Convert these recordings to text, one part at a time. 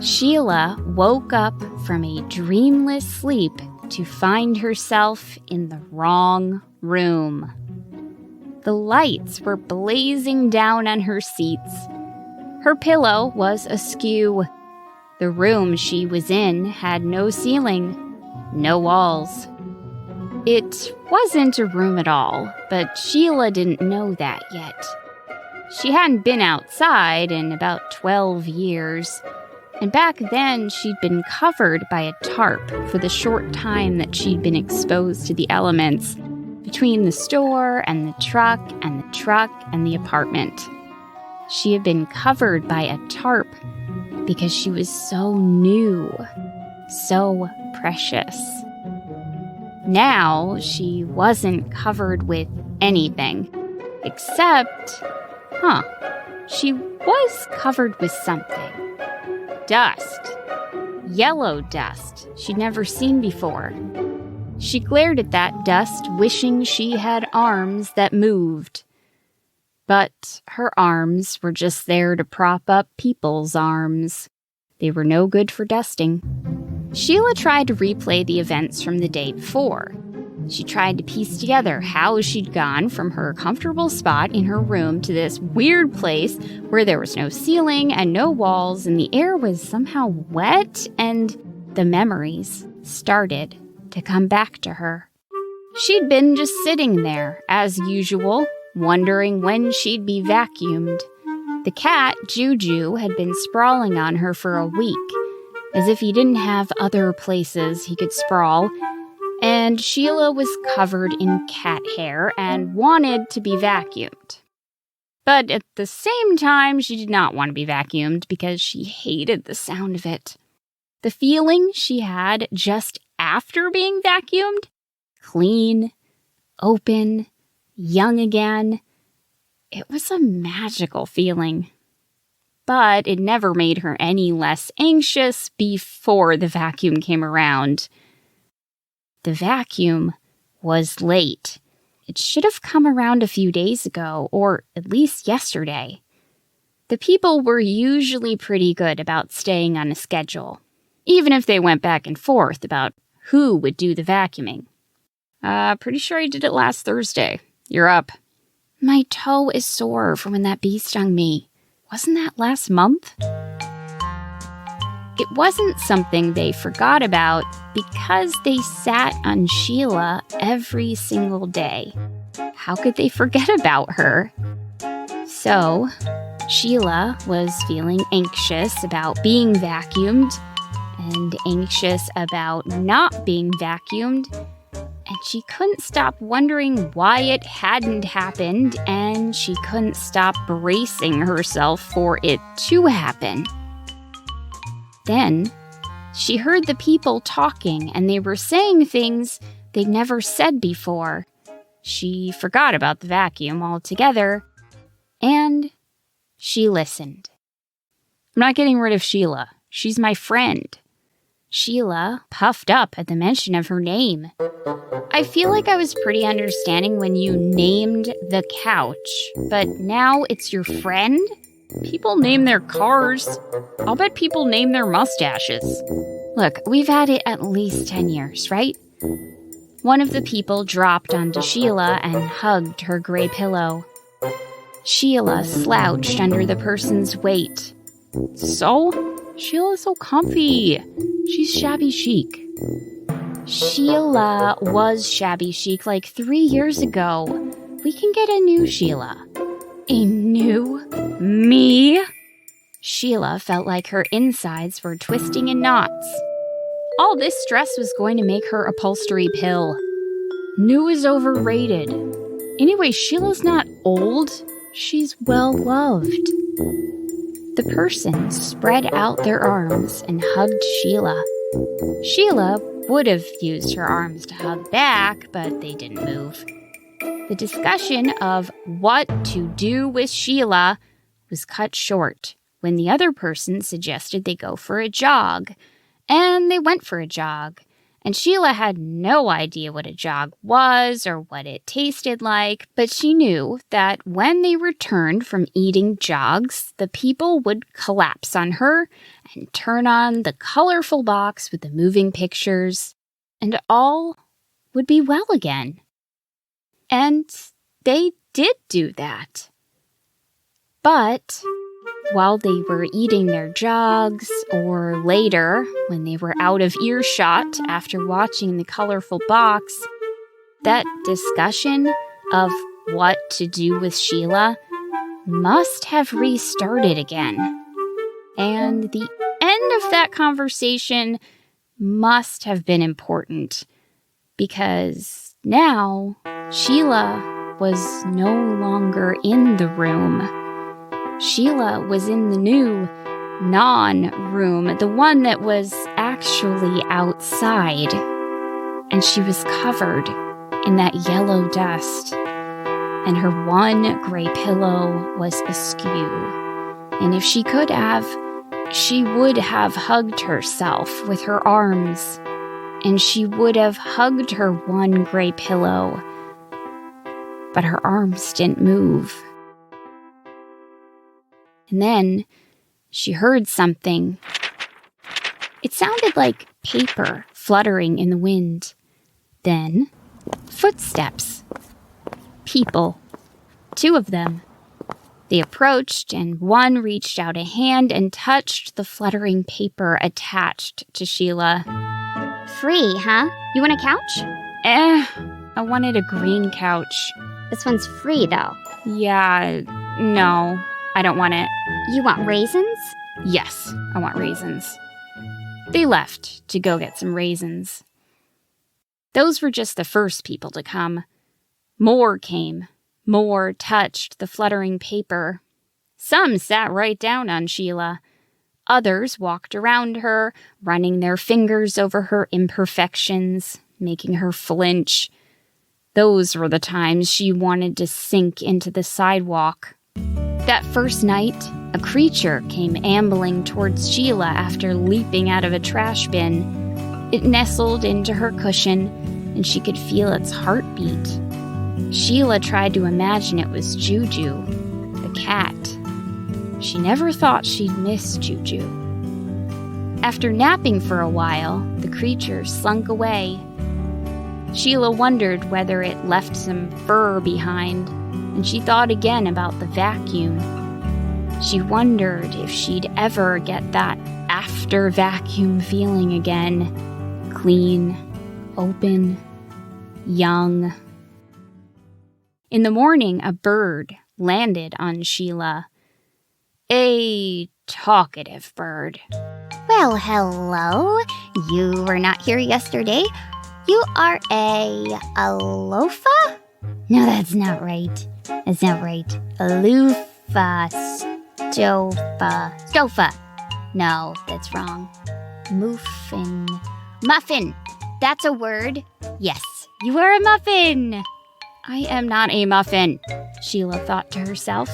Sheila woke up from a dreamless sleep to find herself in the wrong room. The lights were blazing down on her seats. Her pillow was askew. The room she was in had no ceiling, no walls. It wasn't a room at all, but Sheila didn't know that yet. She hadn't been outside in about 12 years, and back then she'd been covered by a tarp for the short time that she'd been exposed to the elements between the store and the truck and the truck and the apartment. She had been covered by a tarp because she was so new, so precious. Now she wasn't covered with anything, except, she was covered with something. Dust. Yellow dust she'd never seen before. She glared at that dust, wishing she had arms that moved. But her arms were just there to prop up people's arms. They were no good for dusting. Sheila tried to replay the events from the day before. She tried to piece together how she'd gone from her comfortable spot in her room to this weird place where there was no ceiling and no walls and the air was somehow wet, and the memories started to come back to her. She'd been just sitting there, as usual, wondering when she'd be vacuumed. The cat, Juju, had been sprawling on her for a week, as if he didn't have other places he could sprawl, and Sheila was covered in cat hair and wanted to be vacuumed. But at the same time, she did not want to be vacuumed because she hated the sound of it. The feeling she had just after being vacuumed, clean, open, young again, it was a magical feeling. But it never made her any less anxious before the vacuum came around. The vacuum was late. It should have come around a few days ago, or at least yesterday. The people were usually pretty good about staying on a schedule, even if they went back and forth about who would do the vacuuming. Pretty sure I did it last Thursday. You're up. My toe is sore from when that bee stung me. Wasn't that last month? It wasn't something they forgot about because they sat on Sheila every single day. How could they forget about her? So, Sheila was feeling anxious about being vacuumed and anxious about not being vacuumed, and she couldn't stop wondering why it hadn't happened, and she couldn't stop bracing herself for it to happen. Then, she heard the people talking, and they were saying things they'd never said before. She forgot about the vacuum altogether, and she listened. I'm not getting rid of Sheila. She's my friend. Sheila puffed up at the mention of her name. I feel like I was pretty understanding when you named the couch, but now it's your friend? People name their cars. I'll bet people name their mustaches. Look, we've had it at least 10 years, right? One of the people dropped onto Sheila and hugged her gray pillow. Sheila slouched under the person's weight. So? Sheila's so comfy. She's shabby chic. Sheila was shabby chic like 3 years ago. We can get a new Sheila. A new me? Sheila felt like her insides were twisting in knots. All this stress was going to make her upholstery pill. New is overrated. Anyway, Sheila's not old. She's well-loved. The person spread out their arms and hugged Sheila. Sheila would have used her arms to hug back, but they didn't move. The discussion of what to do with Sheila was cut short when the other person suggested they go for a jog. And they went for a jog. And Sheila had no idea what a jog was or what it tasted like, but she knew that when they returned from eating jogs, the people would collapse on her and turn on the colorful box with the moving pictures, and all would be well again. And they did do that. But while they were eating their jogs, or later, when they were out of earshot after watching the colorful box, that discussion of what to do with Sheila must have restarted again. And the end of that conversation must have been important, because now Sheila was no longer in the room. Sheila was in the new non-room, the one that was actually outside. And she was covered in that yellow dust. And her one gray pillow was askew. And if she could have, she would have hugged herself with her arms. And she would have hugged her one gray pillow. But her arms didn't move. And then she heard something. It sounded like paper fluttering in the wind. Then, footsteps. People. 2 of them. They approached, and one reached out a hand and touched the fluttering paper attached to Sheila. Free, huh? You want a couch? I wanted a green couch. This one's free, though. Yeah, no. I don't want it. You want raisins? Yes, I want raisins. They left to go get some raisins. Those were just the first people to come. More came. More touched the fluttering paper. Some sat right down on Sheila. Others walked around her, running their fingers over her imperfections, making her flinch. Those were the times she wanted to sink into the sidewalk. That first night, a creature came ambling towards Sheila after leaping out of a trash bin. It nestled into her cushion, and she could feel its heartbeat. Sheila tried to imagine it was Juju, the cat. She never thought she'd miss Juju. After napping for a while, the creature slunk away. Sheila wondered whether it left some fur behind, and she thought again about the vacuum. She wondered if she'd ever get that after-vacuum feeling again. Clean, open, young. In the morning, a bird landed on Sheila. A talkative bird. Well, hello. You were not here yesterday. You are a loafa? No, that's not right. That's not right. A loofah. Stofa. No, that's wrong. Muffin. That's a word. Yes, you are a muffin. I am not a muffin, Sheila thought to herself.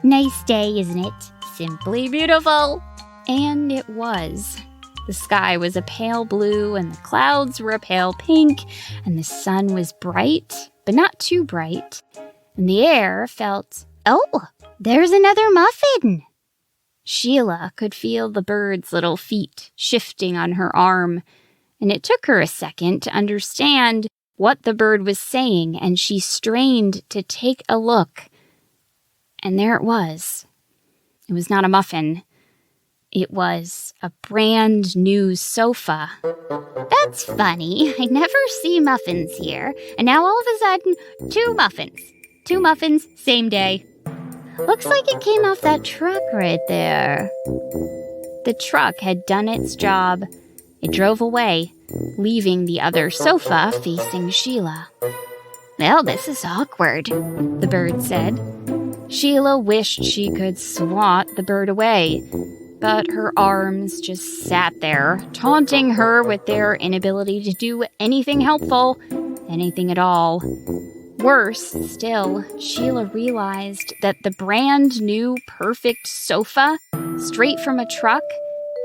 Nice day, isn't it? Simply beautiful. And it was. The sky was a pale blue, and the clouds were a pale pink, and the sun was bright, but not too bright. And the air felt, oh, there's another muffin. Sheila could feel the bird's little feet shifting on her arm, and it took her a second to understand what the bird was saying, and she strained to take a look. And there it was. It was not a muffin. It was a brand new sofa. That's funny. I never see muffins here. And now all of a sudden, 2 muffins. 2 muffins, same day. Looks like it came off that truck right there. The truck had done its job. It drove away, leaving the other sofa facing Sheila. Well, this is awkward, the bird said. Sheila wished she could swat the bird away, but her arms just sat there, taunting her with their inability to do anything helpful, anything at all. Worse still, Sheila realized that the brand new perfect sofa, straight from a truck,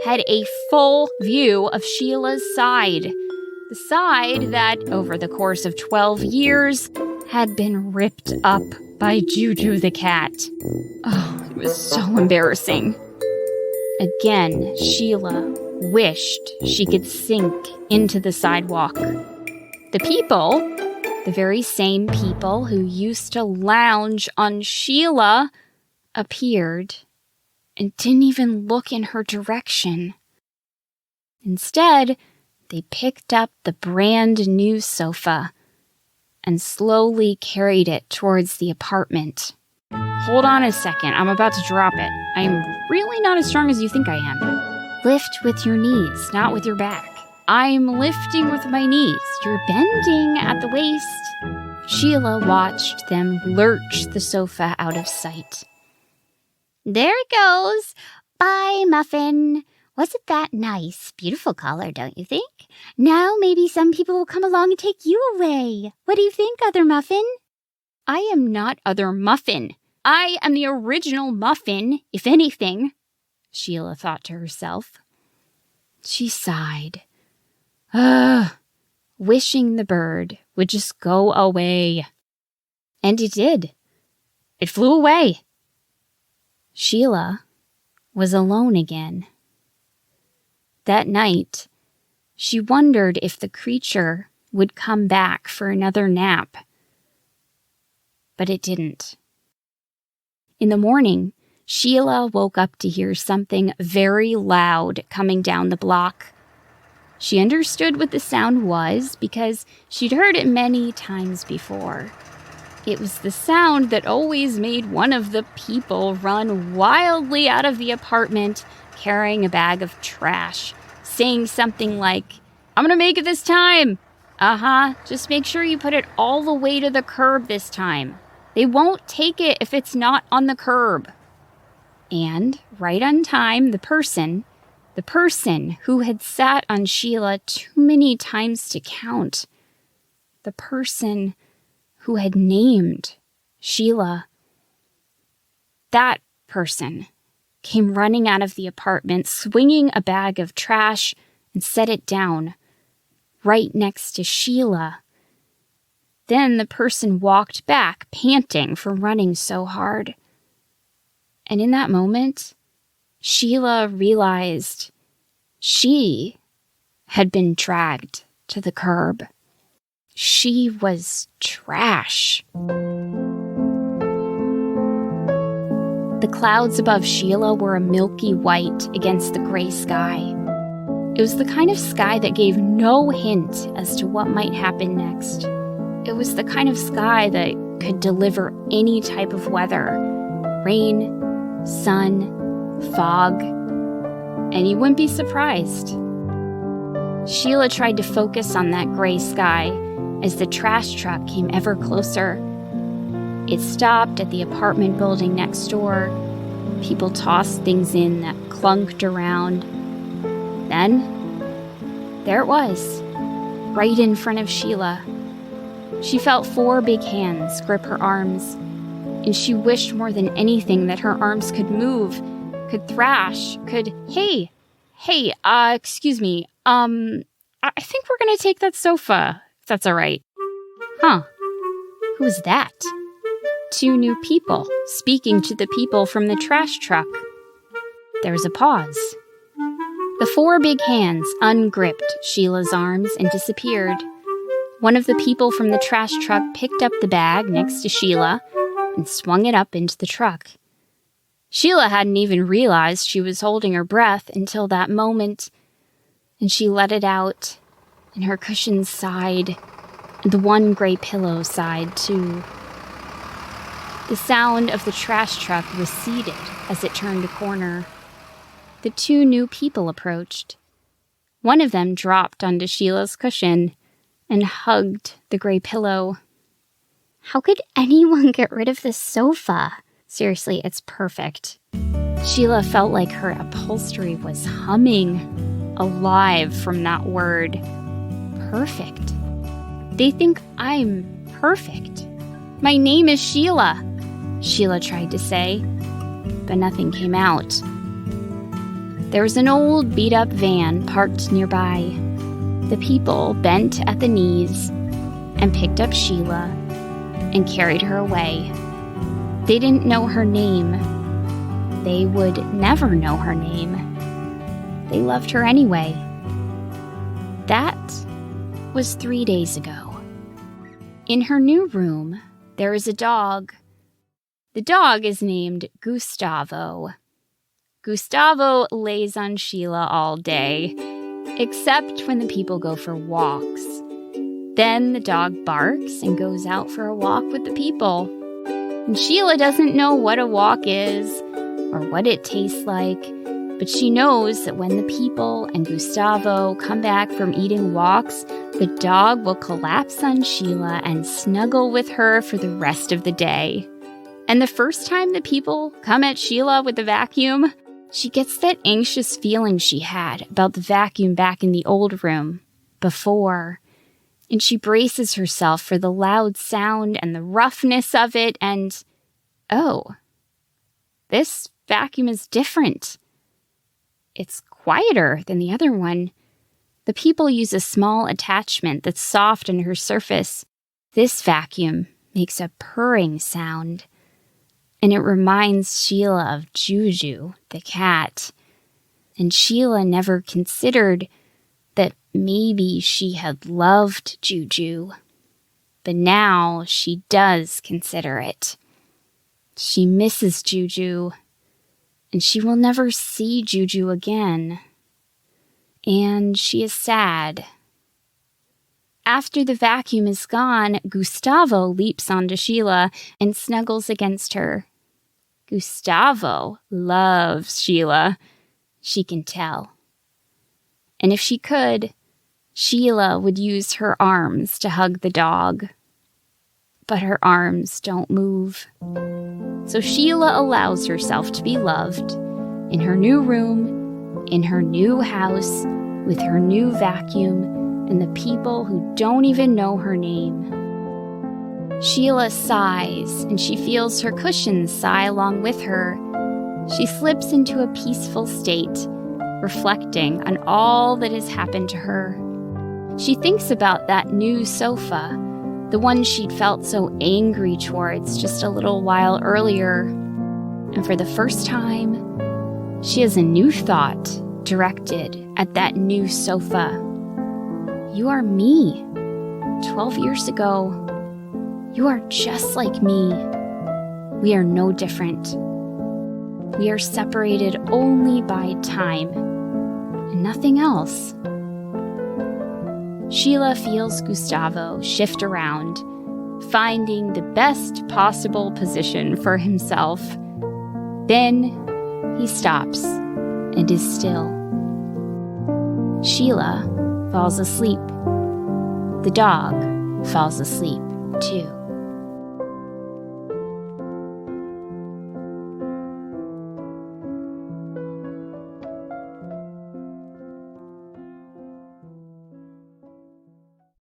had a full view of Sheila's side. The side that, over the course of 12 years, had been ripped up by Juju the cat. Oh, it was so embarrassing. Again, Sheila wished she could sink into the sidewalk. The people, the very same people who used to lounge on Sheila, appeared and didn't even look in her direction. Instead, they picked up the brand new sofa and slowly carried it towards the apartment. Hold on a second, I'm about to drop it. I'm really not as strong as you think I am. Lift with your knees, not with your back. I'm lifting with my knees. You're bending at the waist. Sheila watched them lurch the sofa out of sight. There it goes. Bye, Muffin. Wasn't that nice? Beautiful collar, don't you think? Now maybe some people will come along and take you away. What do you think, Other Muffin? I am not Other Muffin. I am the original Muffin, if anything, Sheila thought to herself. She sighed. Wishing the bird would just go away. And it did. It flew away. Sheila was alone again. That night, she wondered if the creature would come back for another nap. But it didn't. In the morning, Sheila woke up to hear something very loud coming down the block. She understood what the sound was because she'd heard it many times before. It was the sound that always made one of the people run wildly out of the apartment carrying a bag of trash, saying something like, "I'm gonna make it this time. Just make sure you put it all the way to the curb this time. They won't take it if it's not on the curb." And right on time, the person who had sat on Sheila too many times to count, the person who had named Sheila, that person came running out of the apartment, swinging a bag of trash, and set it down right next to Sheila. Then the person walked back, panting from running so hard. And in that moment, Sheila realized she had been dragged to the curb. She was trash. The clouds above Sheila were a milky white against the gray sky. It was the kind of sky that gave no hint as to what might happen next. It was the kind of sky that could deliver any type of weather. Rain, sun, fog, and you wouldn't be surprised. Sheila tried to focus on that gray sky as the trash truck came ever closer. It stopped at the apartment building next door. People tossed things in that clunked around. Then, there it was, right in front of Sheila. She felt 4 big hands grip her arms, and she wished more than anything that her arms could move, could thrash, could, excuse me, I think we're gonna take that sofa, if that's all right. Who's that? 2 new people speaking to the people from the trash truck. There was a pause. The 4 big hands ungripped Sheila's arms and disappeared. One of the people from the trash truck picked up the bag next to Sheila and swung it up into the truck. Sheila hadn't even realized she was holding her breath until that moment, and she let it out, and her cushions sighed, and the one gray pillow sighed too. The sound of the trash truck receded as it turned a corner. The 2 new people approached. One of them dropped onto Sheila's cushion and hugged the gray pillow. How could anyone get rid of this sofa? Seriously, it's perfect. Sheila felt like her upholstery was humming, alive from that word. Perfect. They think I'm perfect. My name is Sheila, Sheila tried to say, but nothing came out. There was an old beat-up van parked nearby. The people bent at the knees and picked up Sheila and carried her away. They didn't know her name. They would never know her name. They loved her anyway. That was 3 days ago. In her new room, there is a dog. The dog is named Gustavo. Gustavo lays on Sheila all day, except when the people go for walks. Then the dog barks and goes out for a walk with the people. And Sheila doesn't know what a walk is or what it tastes like, but she knows that when the people and Gustavo come back from eating walks, the dog will collapse on Sheila and snuggle with her for the rest of the day. And the first time the people come at Sheila with the vacuum, she gets that anxious feeling she had about the vacuum back in the old room before. And she braces herself for the loud sound and the roughness of it, and oh, this vacuum is different. It's quieter than the other one. The people use a small attachment that's soft on her surface. This vacuum makes a purring sound, and it reminds Sheila of Juju, the cat. And Sheila never considered that maybe she had loved Juju, but now she does consider it. She misses Juju, and she will never see Juju again. And she is sad. After the vacuum is gone, Gustavo leaps onto Sheila and snuggles against her. Gustavo loves Sheila. She can tell. And if she could, Sheila would use her arms to hug the dog. But her arms don't move. So Sheila allows herself to be loved in her new room, in her new house, with her new vacuum, and the people who don't even know her name. Sheila sighs, and she feels her cushions sigh along with her. She slips into a peaceful state, reflecting on all that has happened to her. She thinks about that new sofa, the one she'd felt so angry towards just a little while earlier. And for the first time, she has a new thought directed at that new sofa. You are me. 12 years ago, you are just like me. We are no different. We are separated only by time and nothing else. Sheila feels Gustavo shift around, finding the best possible position for himself. Then he stops and is still. Sheila falls asleep. The dog falls asleep too.